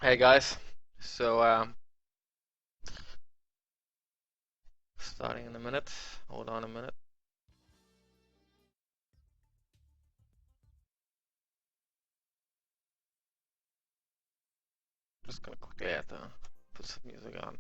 Hey guys, so starting in a minute. Hold on a minute. Just gonna quickly add put some music on.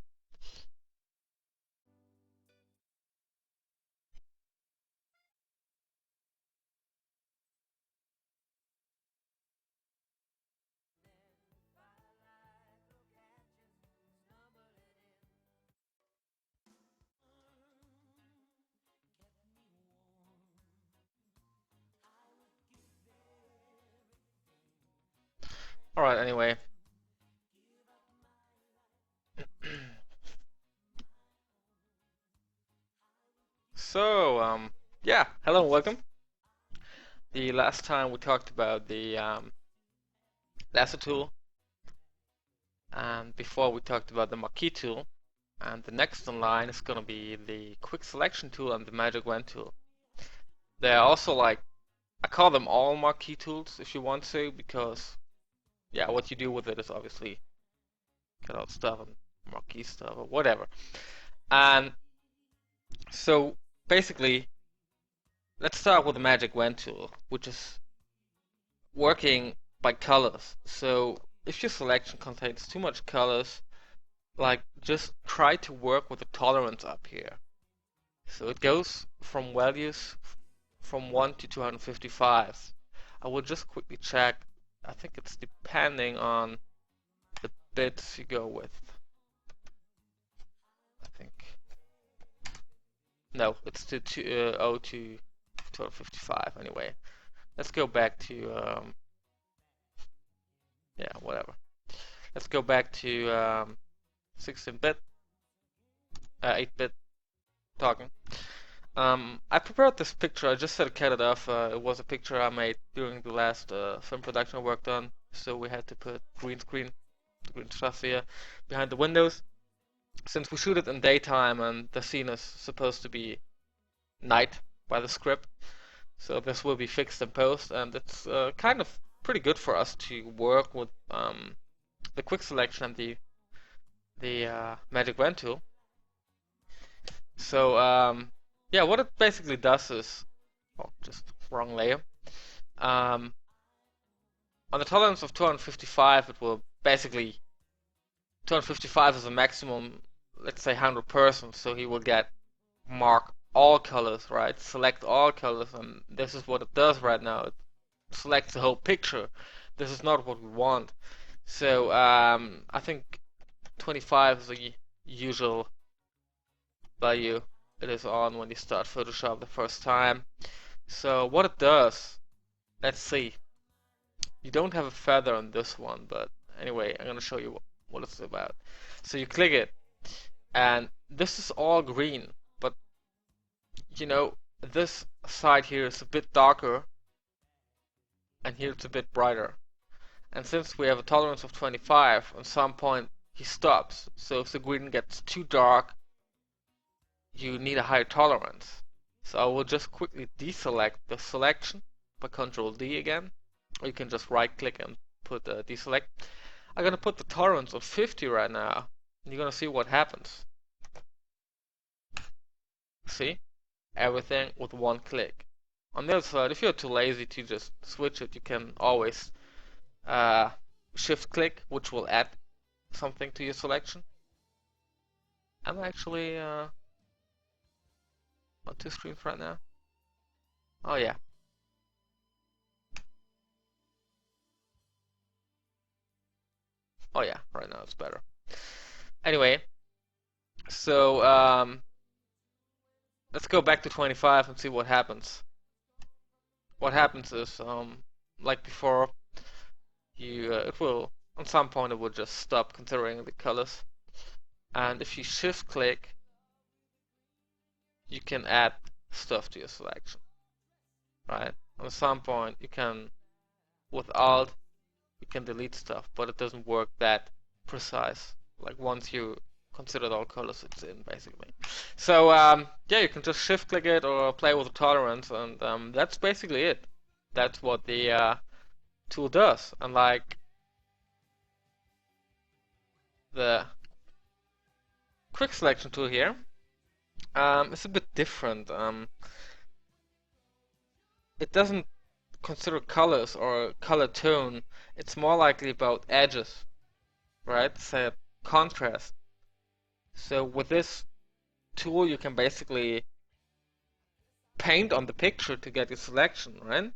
All right. Anyway, so yeah, hello and welcome. The last time we talked about the lasso tool, and before we talked about the marquee tool, and the next in line is gonna be the quick selection tool and the magic wand tool. They're also like I call them all marquee tools if you want to, because yeah, what you do with it is obviously cut out stuff and marquee stuff or whatever. And so basically, let's start with the magic wand tool, which is working by colors. So if your selection contains too much colors, like just try to work with the tolerance up here. So it goes from values from 1 to 255. I will just quickly check. I think it's depending on the bits you go with. I think. No, it's to 0 to 255 anyway. Let's go back to yeah, whatever. Let's go back to 16-bit, 8-bit talking. I prepared this picture. I just had to cut it off. It was a picture I made during the last film production I worked on. So we had to put green screen, green stuff here behind the windows. Since we shoot it in daytime and the scene is supposed to be night by the script, so this will be fixed in post, and it's kind of pretty good for us to work with the quick selection and the magic wand tool. So yeah, what it basically does is, oh, just wrong layer. Um, on the tolerance of 255, it will basically 255 is a maximum. Let's say 100%, so he will get mark all colors, right? Select all colors, and this is what it does right now. It selects the whole picture. This is not what we want. So I think 25 is the usual value it is on when you start Photoshop the first time. So what it does, let's see. You don't have a feather on this one, but anyway, I'm gonna show you what it's about. So you click it, and this is all green, but you know, this side here is a bit darker, and here it's a bit brighter. And since we have a tolerance of 25, at some point he stops. So if the green gets too dark, you need a higher tolerance. So I will just quickly deselect the selection by Ctrl D again, or you can just right click and put deselect. I'm gonna put the tolerance on 50 right now, and you're gonna see what happens. See? Everything with one click. On the other side, if you're too lazy to just switch it, you can always shift click, which will add something to your selection. I'm actually on two screens right now. Oh yeah. Oh yeah, right now it's better. Anyway, so let's go back to 25 and see what happens. What happens is, like before, it will, at some point it will just stop considering the colors. And if you shift click, you can add stuff to your selection, right? At some point you can, with Alt, you can delete stuff, but it doesn't work that precise. Like once you considered all colors it's in, basically. So yeah, you can just shift click it or play with the tolerance, and that's basically it. That's what the tool does. And like the quick selection tool here, it's a bit different. It doesn't consider colors or color tone. It's more likely about edges, right? Say contrast. So with this tool, you can basically paint on the picture to get your selection, right?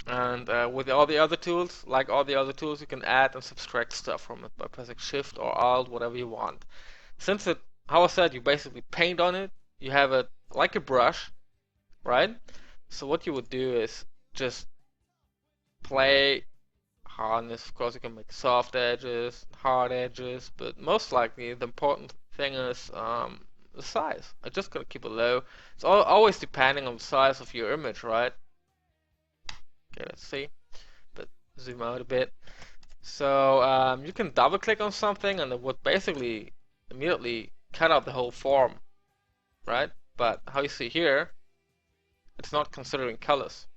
And with all the other tools, like all the other tools, you can add and subtract stuff from it by pressing Shift or Alt, whatever you want. Since it, how I said, you basically paint on it, you have it like a brush, right? So what you would do is just play hardness. Of course, you can make soft edges, hard edges, but most likely the important thing is the size. I'm just gonna keep it low. It's always depending on the size of your image, right? Okay, let's see. But zoom out a bit. So you can double click on something and it would basically immediately cut out the whole form, right? But how you see here, it's not considering colors.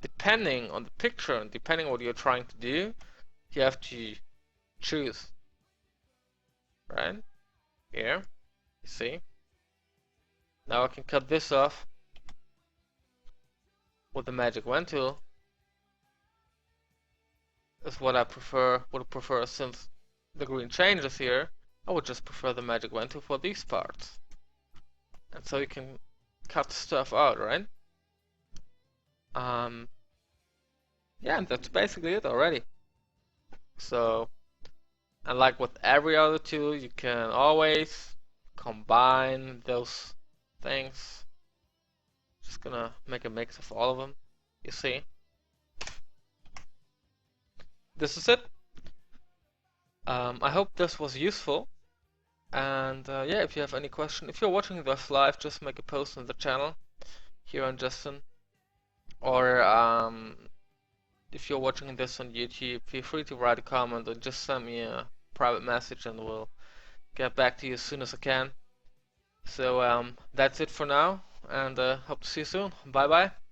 Depending on the picture and depending on what you're trying to do, you have to choose, right? Here, you see. Now I can cut this off with the magic wand tool. Is what I would prefer since the green changes here. I would just prefer the magic wand tool for these parts. And so you can cut stuff out, right? Yeah, and that's basically it already. So, and like with every other tool, you can always combine those things. Just gonna make a mix of all of them, you see. This is it. I hope this was useful. And yeah, if you have any question, if you're watching this live, just make a post on the channel here on Justin. Or if you're watching this on YouTube, feel free to write a comment or just send me a private message and we'll get back to you as soon as I can. So that's it for now, and hope to see you soon. Bye bye.